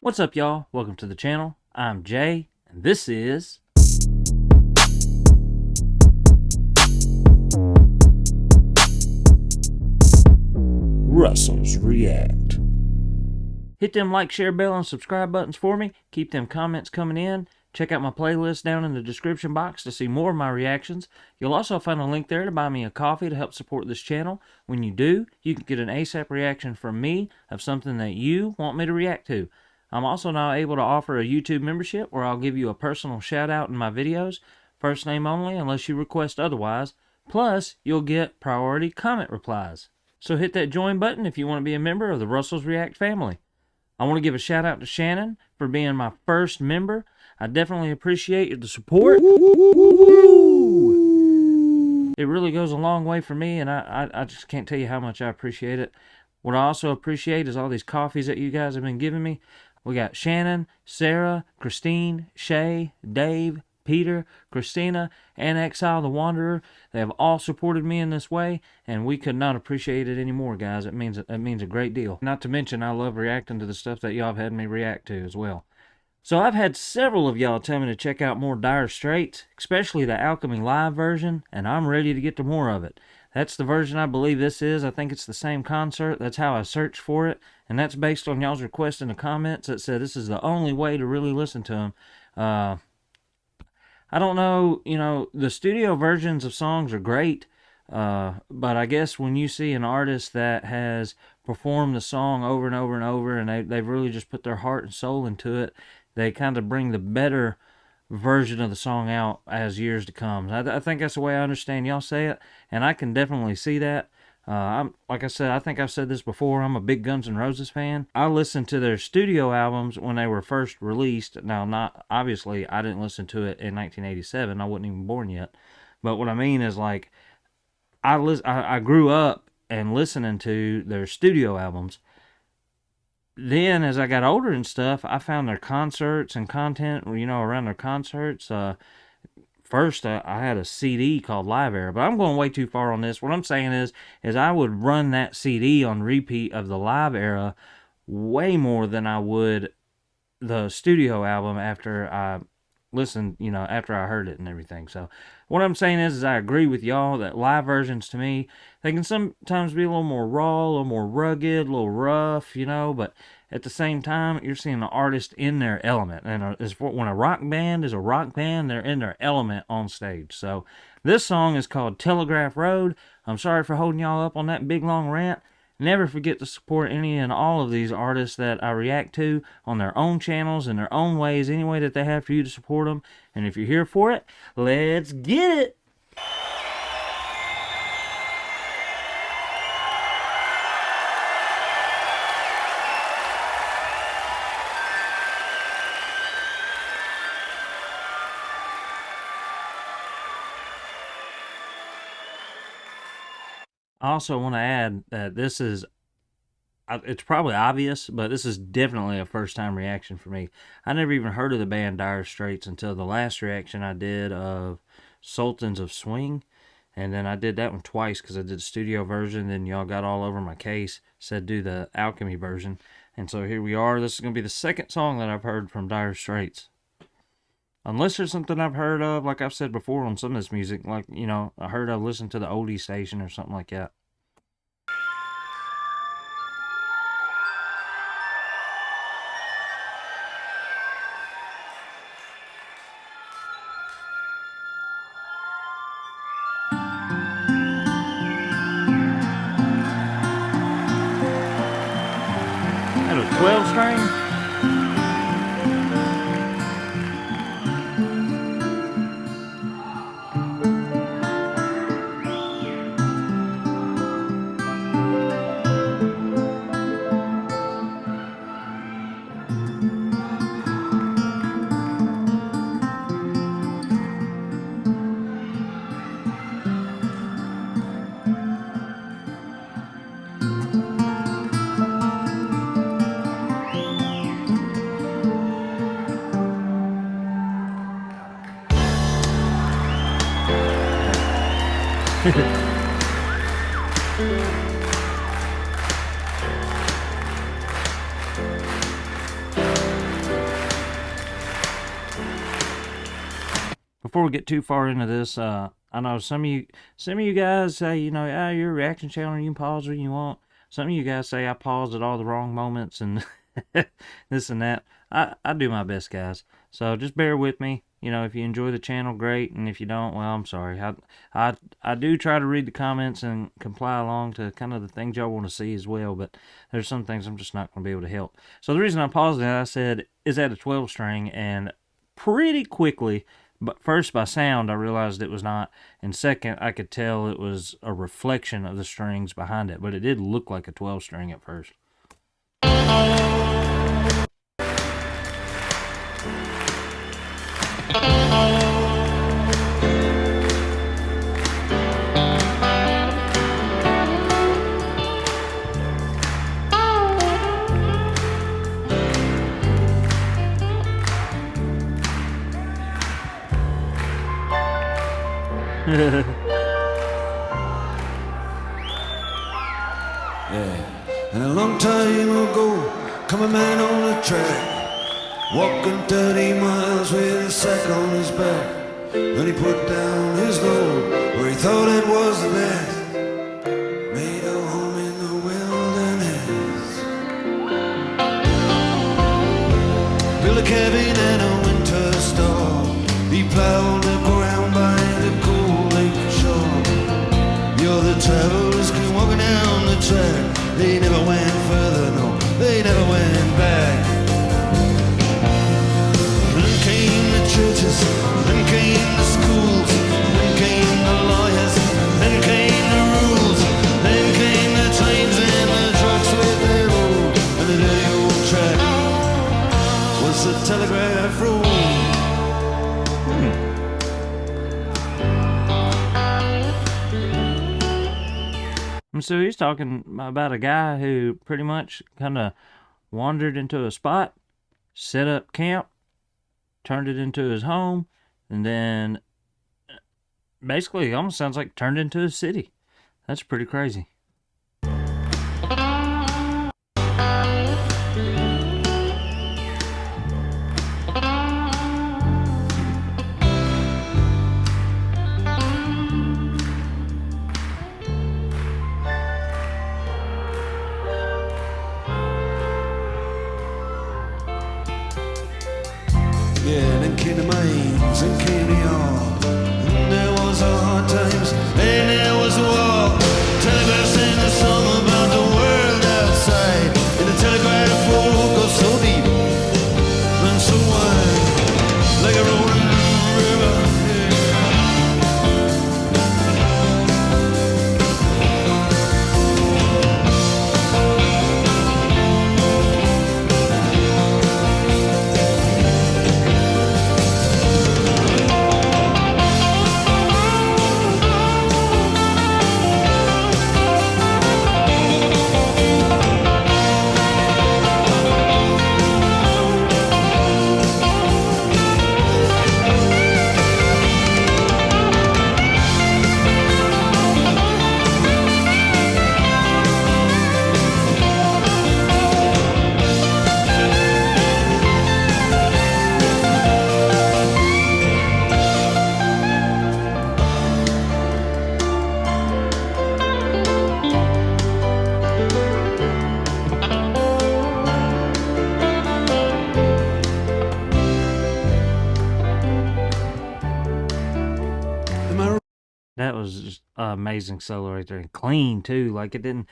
What's up, y'all? Welcome to the channel. I'm Jay, and this is Russell's React. Hit them like, share, bell, and subscribe buttons for me. Keep them comments coming in. Check out my playlist down in the description box to see more of my reactions. You'll also find a link there to buy me a coffee to help support this channel. When you do, you can get an ASAP reaction from me of something that you want me to react to. I'm also now able to offer a YouTube membership where I'll give you a personal shout out in my videos, first name only unless you request otherwise. Plus, you'll get priority comment replies. So hit that join button if you want to be a member of the Russell's React family. I want to give a shout out to Shannon for being my first member. I definitely appreciate the support. It really goes a long way for me, and I just can't tell you how much I appreciate it. What I also appreciate is all these coffees that you guys have been giving me. We got Shannon, Sarah, Christine, Shay, Dave, Peter, Christina, and Exile the Wanderer. They have all supported me in this way, and we could not appreciate it anymore, guys. It means a great deal. Not to mention, I love reacting to the stuff that y'all have had me react to as well. So I've had several of y'all tell me to check out more Dire Straits, especially the Alchemy live version, and I'm ready to get to more of it. That's the version I believe this is. I think it's the same concert. That's how I searched for it, and that's based on y'all's request in the comments that said this is the only way to really listen to them. I don't know, the studio versions of songs are great, but I guess when you see an artist that has performed the song over and over and over, and they've really just put their heart and soul into it, they kind of bring the better version of the song out as years to come. I think that's the way I understand y'all say it, and I can definitely see that. Like I said, I think I've said this before, I'm a big Guns N' Roses fan. I listened to their studio albums when they were first released. Now, not obviously, I didn't listen to it in 1987. I wasn't even born yet. But what I mean is, like, I grew up and listening to their studio albums. Then, as I got older and stuff, I found their concerts and content, around their concerts. First, I had a CD called Live Era, but I'm going way too far on this. What I'm saying is I would run that CD on repeat of the Live Era way more than I would the studio album after I listened, after I heard it and everything. So what I'm saying is I agree with y'all that live versions to me, they can sometimes be a little more raw, a little more rugged, a little rough, but at the same time, you're seeing the artist in their element. And when a rock band is a rock band, they're in their element on stage. So this song is called Telegraph Road. I'm sorry for holding y'all up on that big long rant. Never forget to support any and all of these artists that I react to on their own channels, in their own ways, any way that they have for you to support them. And if you're here for it, let's get it! I also want to add that it's probably obvious, but this is definitely a first-time reaction for me. I never even heard of the band Dire Straits until the last reaction I did of Sultans of Swing, and then I did that one twice because I did the studio version, then y'all got all over my case, said do the Alchemy version, and so here we are. This is going to be the second song that I've heard from Dire Straits. Unless there's something I've heard of, like I've said before on some of this music, like, I heard I've listened to the oldie station or something like that. That was 12 string? before we get too far into this, I know some of you guys say, you know, yeah, you're a reaction channel, you can pause when you want. Some of you guys say I paused at all the wrong moments and this and that. I do my best, guys. So just bear with me. You know, if you enjoy the channel, great, and if you don't, well, I'm sorry. I do try to read the comments and comply along to kind of the things y'all want to see as well, but there's some things I'm just not going to be able to help. So the reason I paused it, I said, is that a 12 string, and pretty quickly, but first by sound, I realized it was not, and second, I could tell it was a reflection of the strings behind it, but it did look like a 12 string at first. Yeah, and a long time ago, come a man on a track, walking 30 miles with a sack on his back. Then he put down his load where he thought it was the best, made a home in the wilderness, built a cabin and a winter store. He plowed the ground by the cold lake shore. You're the travelers keep walking down the track. They never went further, no, they never went back. Then came the churches, then came the schools, then came the lawyers, then came the rules, then came the trains and the trucks with their old, and the dirty old track was the telegraph road. And so he's talking about a guy who pretty much kind of wandered into a spot, set up camp, turned it into his home, and then basically it almost sounds like turned into a city. That's pretty crazy. Yeah, and then came the mines, and came the yall, and there was a hard times, and there was a war. Telegraph sang the song about the world outside, and the telegraph road goes so deep and so wide, like a rolling river. That was just an amazing solo right there, and clean too. Like it didn't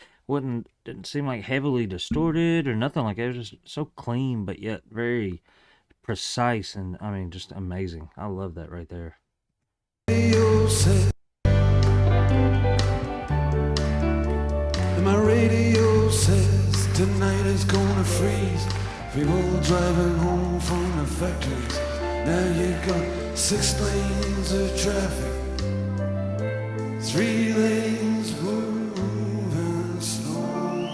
seem like heavily distorted or nothing like that. It was just so clean, but yet very precise, and I mean, just amazing. I love that right there. Radio says, and my radio says tonight is gonna freeze. People driving home from the factories. Now you got 6 lanes of traffic, 3 lanes moving slow.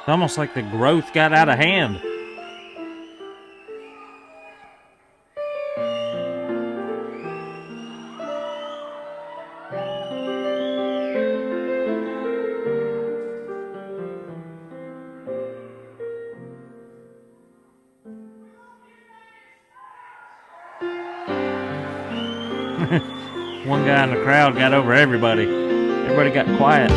It's almost like the growth got out of hand. One guy in the crowd got over everybody. Everybody got quiet.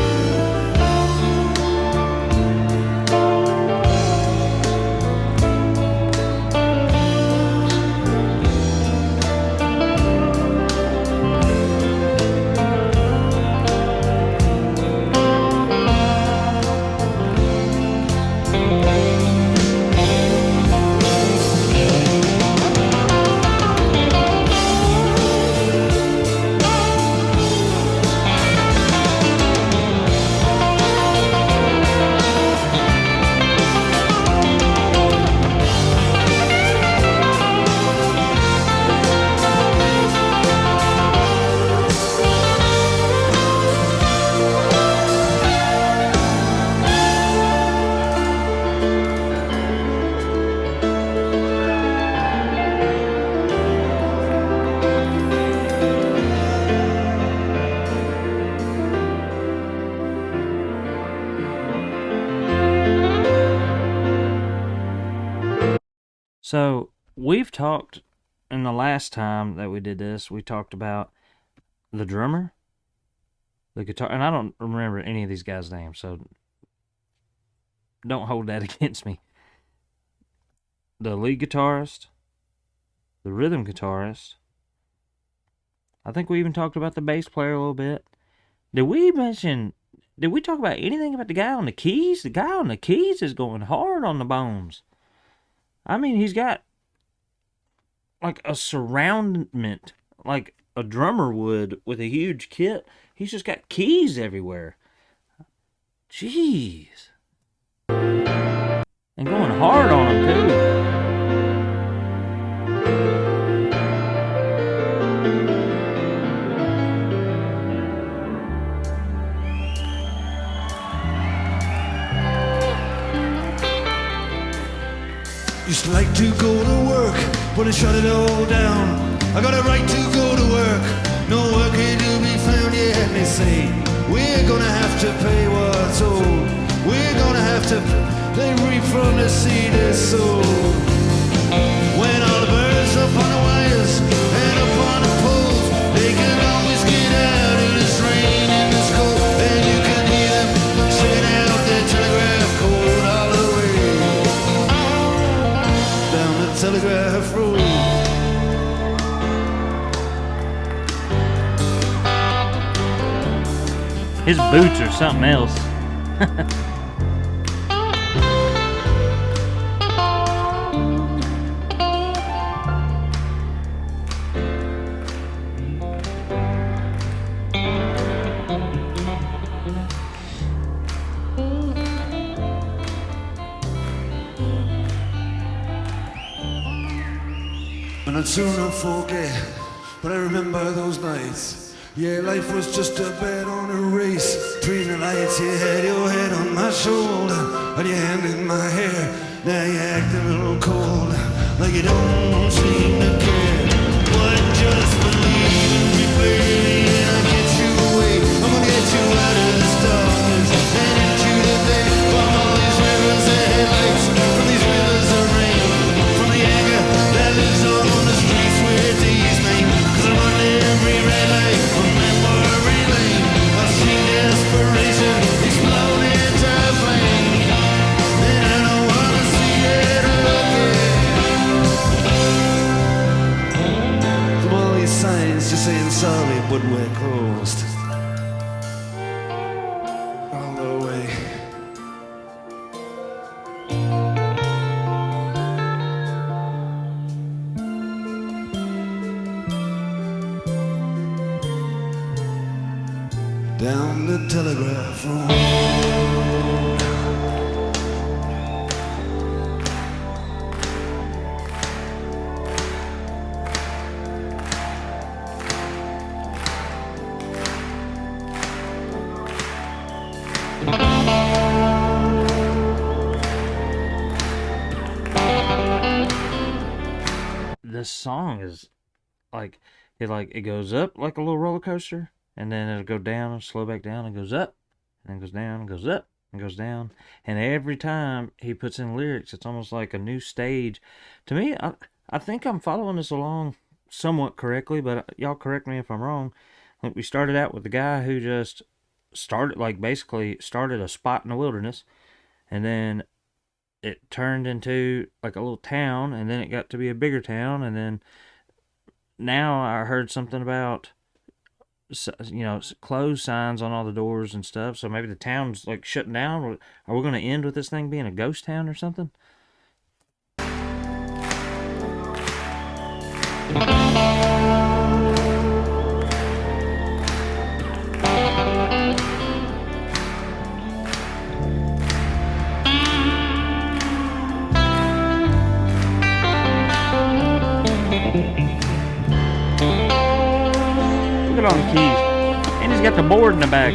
So we've talked in the last time that we did this, we talked about the drummer, the guitar, and I don't remember any of these guys' names, so don't hold that against me. The lead guitarist, the rhythm guitarist. I think we even talked about the bass player a little bit. Did we talk about anything about the guy on the keys? The guy on the keys is going hard on the bones. I mean, he's got like a surroundment, like a drummer would with a huge kit. He's just got keys everywhere. Jeez. And going hard on them, too. Used to like to go to work, but I shut it all down. I got a right to go to work, no work here to be found yet. And they say, we're gonna have to pay what's owed. We're gonna have to, they reap from the seed they sow. When all the birds up on the wires and up on the poles, they can always get out of this rain and this cold. And you can hear them singing out their telegraph code all the way down the Telegraph Road. His boots are something else. And I'd sooner forget, but I remember those nights. Yeah, life was just a bet on a race. Between the lights, you had your head on my shoulder and your hand in my hair. Now you act a little cold, like you don't seem to care. But just believe in me, baby, and I'll get you away. I'm gonna get you out of this darkness and into the day. From all these rivers of headlights, from these rivers of rain, from the anger that lives on the streets where these names. 'Cause I'm on every red light from memory lane. I've seen desperation explode into flame, and I don't wanna see it again. From all these signs just saying sorry, but we're closed all the way. Down the Telegraph Road. This song is it goes up like a little roller coaster, and then it'll go down and slow back down and goes up and then goes down and goes up and goes down. And every time he puts in lyrics, it's almost like a new stage. To me, I think I'm following this along somewhat correctly, but y'all correct me if I'm wrong. Like we started out with the guy who just started, like basically started a spot in the wilderness, and then it turned into like a little town, and then it got to be a bigger town, and then now I heard something about closed signs on all the doors and stuff. So maybe the town's like shutting down. Are we going to end with this thing being a ghost town or something? Look at all the keys, and he's got the board in the back.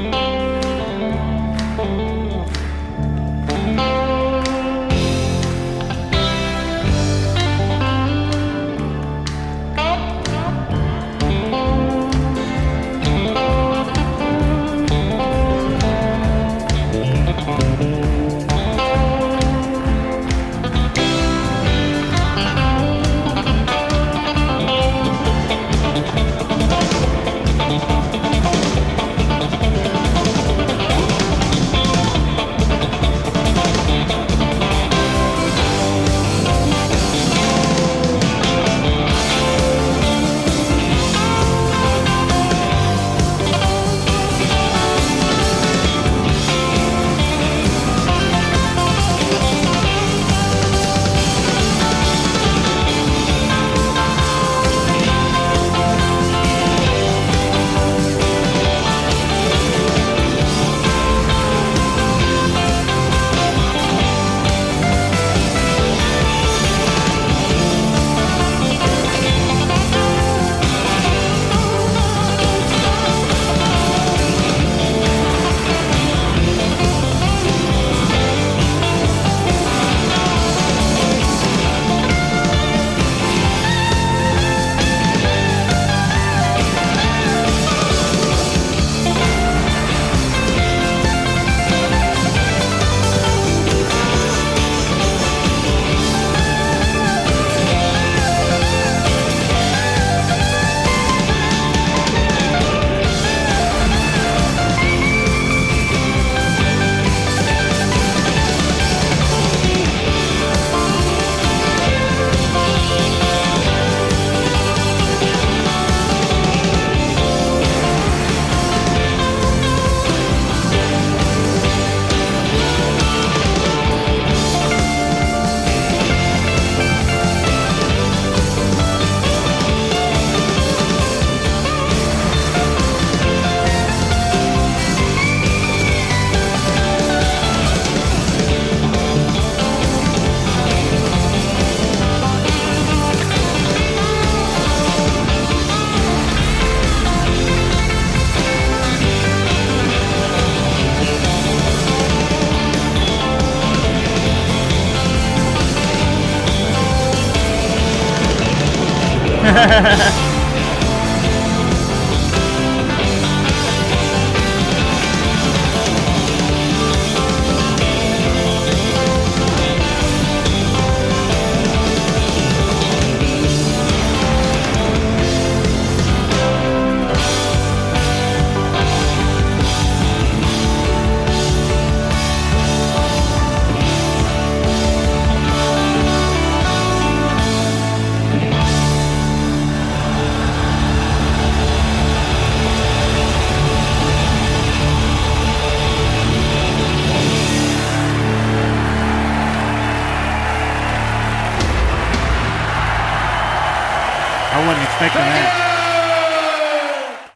I wasn't expecting that.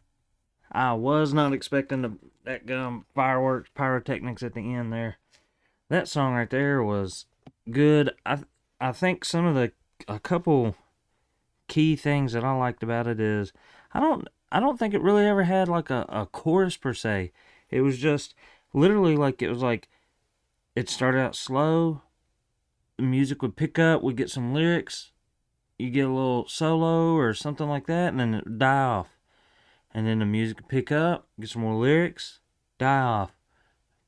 I was not expecting that fireworks, pyrotechnics at the end there. That song right there was good. I think a couple key things that I liked about it is I don't think it really ever had like a chorus per se. It was just literally like it started out slow, the music would pick up, we'd get some lyrics, you get a little solo or something like that, and then it would die off. And then the music would pick up, get some more lyrics, die off.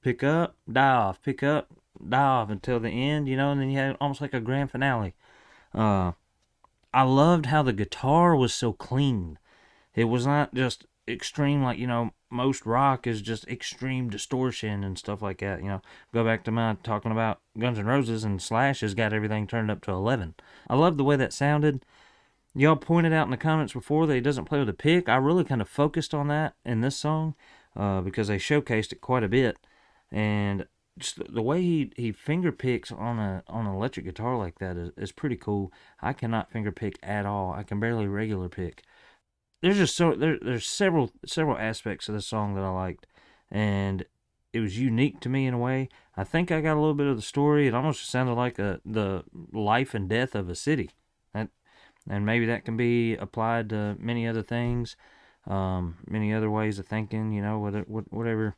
Pick up, die off, pick up, die off until the end, and then you had almost like a grand finale. I loved how the guitar was so clean. It was not just extreme like, most rock is just extreme distortion and stuff like that. Go back to my talking about Guns N' Roses, and Slash has got everything turned up to 11. I love the way that sounded. Y'all pointed out in the comments before that he doesn't play with a pick. I really kind of focused on that in this song because they showcased it quite a bit. And just the way he finger picks on an electric guitar like that is pretty cool. I cannot finger pick at all. I can barely regular pick. There's just there's several aspects of the song that I liked, and it was unique to me in a way. I think I got a little bit of the story. It almost sounded like the life and death of a city, and maybe that can be applied to many other things, many other ways of thinking. Whatever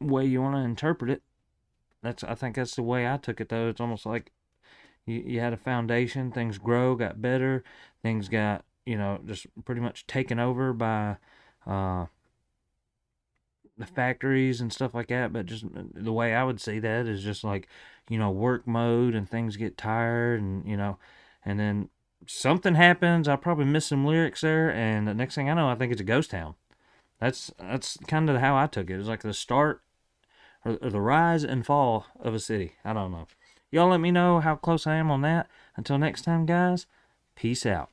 way you want to interpret it. I think that's the way I took it though. It's almost like you had a foundation, things got better, things got just pretty much taken over by the factories and stuff like that. But just the way I would see that is just like work mode, and things get tired, and then something happens. I probably missed some lyrics there, and the next thing I know, I think it's a ghost town. That's kind of how I took it. It was like the start or the rise and fall of a city. I don't know. Y'all let me know how close I am on that. Until next time, guys, peace out.